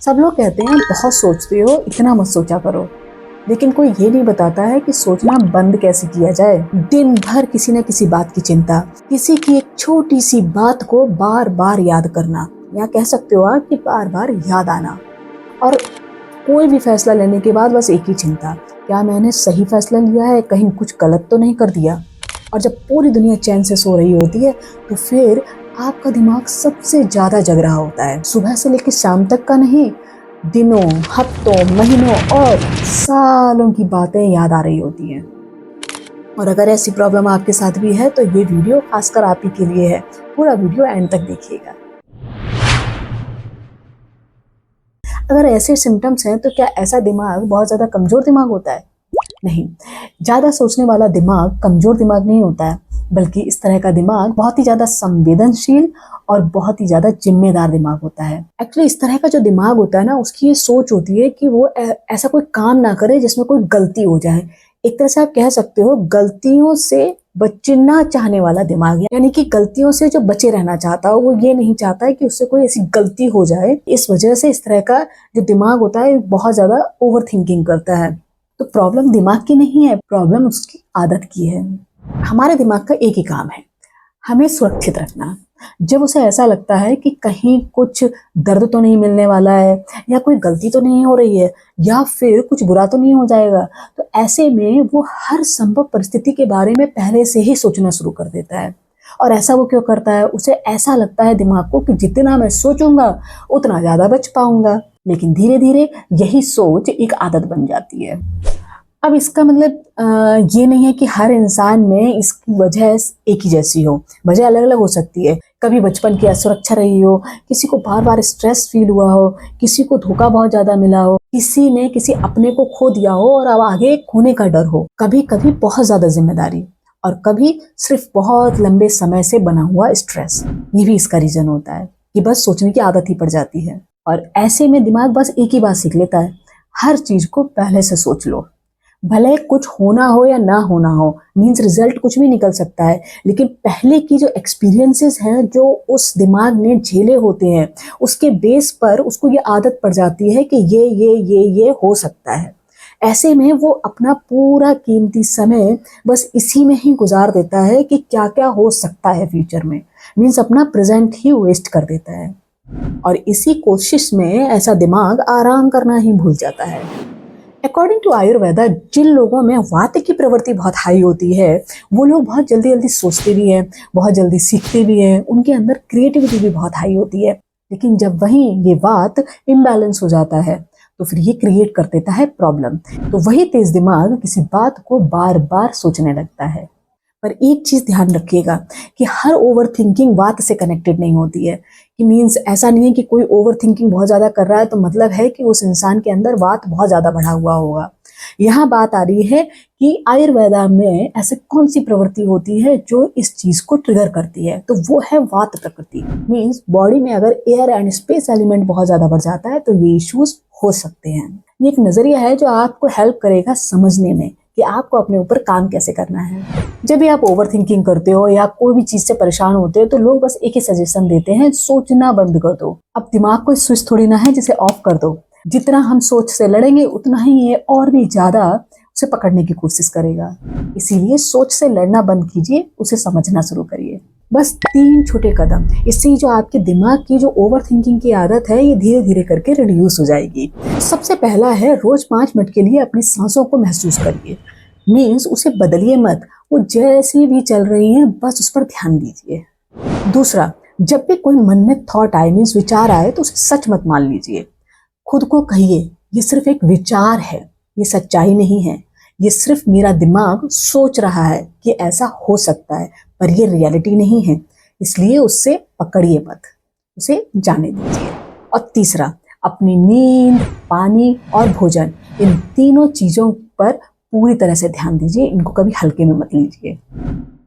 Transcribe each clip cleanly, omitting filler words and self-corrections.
सब लोग कहते हैं बहुत सोचते हो, इतना मत सोचा करो, लेकिन कोई ये नहीं बताता है कि सोचना बंद कैसे किया जाए। दिन भर किसी न किसी बात की चिंता, किसी की एक छोटी सी बात को बार बार याद करना, या कह सकते हो आप कि बार बार याद आना। और कोई भी फैसला लेने के बाद बस एक ही चिंता, क्या मैंने सही फैसला लिया है, कहीं कुछ गलत तो नहीं कर दिया। और जब पूरी दुनिया चैन से सो रही होती है तो फिर आपका दिमाग सबसे ज्यादा जग रहा होता है। सुबह से लेकर शाम तक का नहीं, दिनों, हफ्तों, महीनों और सालों की बातें याद आ रही होती हैं। और अगर ऐसी प्रॉब्लम आपके साथ भी है तो ये वीडियो खासकर आप ही के लिए है। पूरा वीडियो एंड तक देखिएगा। अगर ऐसे सिम्टम्स हैं तो क्या ऐसा दिमाग बहुत ज्यादा कमजोर दिमाग होता है? नहीं, ज्यादा सोचने वाला दिमाग कमजोर दिमाग नहीं होता है, बल्कि इस तरह का दिमाग बहुत ही ज्यादा संवेदनशील और बहुत ही ज्यादा जिम्मेदार दिमाग होता है। एक्चुअली इस तरह का जो दिमाग होता है ना, उसकी ये सोच होती है कि वो ऐसा कोई काम ना करे जिसमें कोई गलती हो जाए। एक तरह से आप कह सकते हो गलतियों से बचना चाहने वाला दिमाग, यानी कि गलतियों से जो बचे रहना चाहता हो, वो ये नहीं चाहता है कि उससे कोई ऐसी गलती हो जाए। इस वजह से इस तरह का जो दिमाग होता है बहुत ज्यादा ओवर थिंकिंग करता है। तो प्रॉब्लम दिमाग की नहीं है, प्रॉब्लम उसकी आदत की है। हमारे दिमाग का एक ही काम है, हमें सुरक्षित रखना। जब उसे ऐसा लगता है कि कहीं कुछ दर्द तो नहीं मिलने वाला है, या कोई गलती तो नहीं हो रही है, या फिर कुछ बुरा तो नहीं हो जाएगा, तो ऐसे में वो हर संभव परिस्थिति के बारे में पहले से ही सोचना शुरू कर देता है। और ऐसा वो क्यों करता है? उसे ऐसा लगता है दिमाग को कि जितना मैं सोचूंगा उतना ज्यादा बच पाऊंगा। लेकिन धीरे धीरे यही सोच एक आदत बन जाती है। अब इसका मतलब ये नहीं है कि हर इंसान में इसकी वजह एक ही जैसी हो, वजह अलग अलग हो सकती है। कभी बचपन की असुरक्षा रही हो, किसी को बार बार स्ट्रेस फील हुआ हो, किसी को धोखा बहुत ज्यादा मिला हो, किसी ने किसी अपने को खो दिया हो और अब आगे खोने का डर हो, कभी कभी बहुत ज्यादा जिम्मेदारी, और कभी सिर्फ बहुत लंबे समय से बना हुआ स्ट्रेस। ये भी इसका रीजन होता है कि बस सोचने की आदत ही पड़ जाती है। और ऐसे में दिमाग बस एक ही बात सीख लेता है, हर चीज को पहले से सोच लो। भले कुछ होना हो या ना होना हो, मीन्स रिजल्ट कुछ भी निकल सकता है, लेकिन पहले की जो एक्सपीरियंसेस हैं, जो उस दिमाग ने झेले होते हैं, उसके बेस पर उसको ये आदत पड़ जाती है कि ये हो सकता है। ऐसे में वो अपना पूरा कीमती समय बस इसी में ही गुजार देता है कि क्या क्या हो सकता है फ्यूचर में, मीन्स अपना प्रेजेंट ही वेस्ट कर देता है। और इसी कोशिश में ऐसा दिमाग आराम करना ही भूल जाता है। अकॉर्डिंग टू आयुर्वेदा, जिन लोगों में वात की प्रवृत्ति बहुत हाई होती है, वो लोग बहुत जल्दी जल्दी सोचते भी हैं, बहुत जल्दी सीखते भी हैं, उनके अंदर क्रिएटिविटी भी बहुत हाई होती है। लेकिन जब वहीं ये वात इम्बैलेंस हो जाता है तो फिर ये क्रिएट कर देता है प्रॉब्लम। तो वही तेज दिमाग किसी बात को बार बार सोचने लगता है। पर एक चीज ध्यान रखिएगा कि हर ओवर थिंकिंग वात से कनेक्टेड नहीं होती है। कि मीन्स ऐसा नहीं है कि कोई ओवर थिंकिंग बहुत ज्यादा कर रहा है तो मतलब है कि उस इंसान के अंदर वात बहुत ज्यादा बढ़ा हुआ होगा। यहाँ बात आ रही है कि आयुर्वेदा में ऐसे कौन सी प्रवृत्ति होती है जो इस चीज को ट्रिगर करती है, तो वो है वात प्रकृति। मीन्स बॉडी में अगर एयर एंड स्पेस एलिमेंट बहुत ज्यादा बढ़ जाता है तो ये इश्यूज हो सकते हैं। ये एक नजरिया है जो आपको हेल्प करेगा समझने में कि आपको अपने ऊपर काम कैसे करना है। जब भी आप ओवर थिंकिंग करते हो या कोई भी चीज से परेशान होते हो तो लोग बस एक ही सजेशन देते हैं, सोचना बंद कर दो। अब दिमाग को स्विच थोड़ी ना है जिसे ऑफ कर दो। जितना हम सोच से लड़ेंगे उतना ही ये और भी ज्यादा उसे पकड़ने की कोशिश करेगा। इसीलिए सोच से लड़ना बंद कीजिए, उसे समझना शुरू करिए। बस 3 छोटे कदम, इससे जो आपके दिमाग की जो ओवर थिंकिंग की आदत है ये धीरे धीरे करके रिड्यूस हो जाएगी। सबसे पहला है, रोज 5 मिनट के लिए अपनी सांसों को महसूस करिए। मीन्स उसे बदलिए मत, वो जैसी भी चल रही हैं बस उस पर ध्यान दीजिए। दूसरा, जब भी कोई मन में थॉट आए, मीन्स विचार आए, तो उसे सच मत मान लीजिए। खुद को कहिए ये सिर्फ एक विचार है, ये सच्चाई नहीं है, ये सिर्फ मेरा दिमाग सोच रहा है कि ऐसा हो सकता है, पर ये रियलिटी नहीं है। इसलिए उससे पकड़िए मत, उसे जाने दीजिए। और तीसरा, अपनी नींद, पानी और भोजन, इन तीनों चीजों पर पूरी तरह से ध्यान दीजिए, इनको कभी हल्के में मत लीजिए।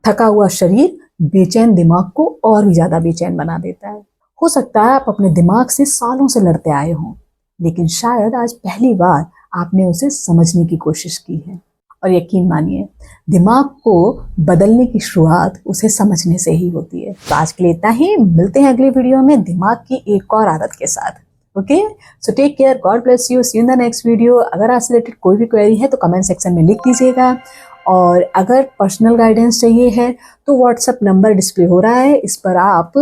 थका हुआ शरीर बेचैन दिमाग को और भी ज्यादा बेचैन बना देता है। हो सकता है आप अपने दिमाग से सालों से लड़ते आए हों, लेकिन शायद आज पहली बार आपने उसे समझने की कोशिश की है। और यकीन मानिए, दिमाग को बदलने की शुरुआत उसे समझने से ही होती है। तो आज के लिए इतना ही, मिलते हैं अगली वीडियो में दिमाग की एक और आदत के साथ। Okay, so take care, God bless you, see you in the next video. अगर आपसे रिलेटेड कोई भी क्वेरी है तो कमेंट सेक्शन में लिख दीजिएगा, और अगर पर्सनल गाइडेंस चाहिए है तो व्हाट्सएप नंबर डिस्प्ले हो रहा है, इस पर आप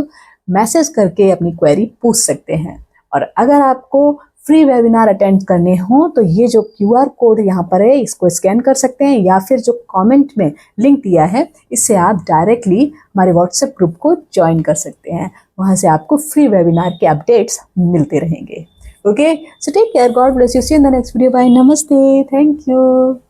मैसेज करके अपनी क्वेरी पूछ सकते हैं। और अगर आपको फ्री वेबिनार अटेंड करने हो तो ये जो QR कोड यहाँ पर है इसको स्कैन कर सकते हैं, या फिर जो कमेंट में लिंक दिया है इससे आप डायरेक्टली हमारे व्हाट्सएप ग्रुप को ज्वाइन कर सकते हैं। वहाँ से आपको फ्री वेबिनार के अपडेट्स मिलते रहेंगे। Okay, so take care, God bless you, see you in the next video, bye, नमस्ते, थैंक यू।